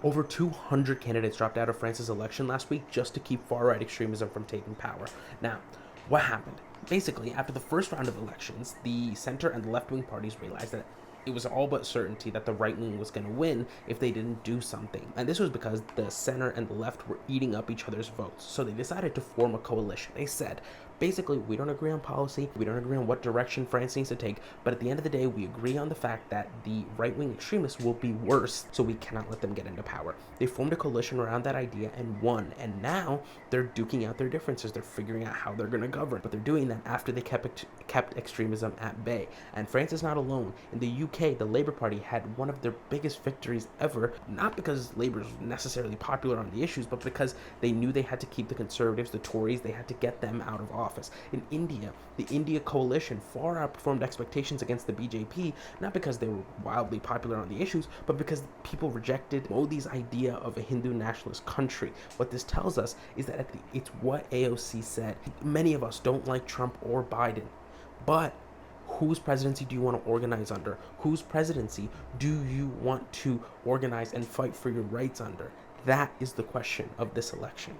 Over 200 candidates dropped out of France's election last week just to keep far-right extremism from taking power. Now, what happened? Basically, after the first round of elections, the center and the left-wing parties realized that it was all but certainty that the right wing was going to win if they didn't do something. And this was because the center and the left were eating up each other's votes. So they decided to form a coalition. They said, basically, we don't agree on policy, we don't agree on what direction France needs to take, but at the end of the day, we agree on the fact that the right-wing extremists will be worse, so we cannot let them get into power. They formed a coalition around that idea and won, and now they're duking out their differences. They're figuring out how they're going to govern, but they're doing that after they kept extremism at bay. And France is not alone. In the UK, the Labour Party had one of their biggest victories ever, not because Labour is necessarily popular on the issues, but because they knew they had to keep the Conservatives, the Tories, they had to get them out of office. In India, the India coalition far outperformed expectations against the BJP, not because they were wildly popular on the issues, but because people rejected Modi's idea of a Hindu nationalist country. What this tells us is that it's what AOC said. Many of us don't like Trump or Biden, but whose presidency do you want to organize under? Whose presidency do you want to organize and fight for your rights under? That is the question of this election.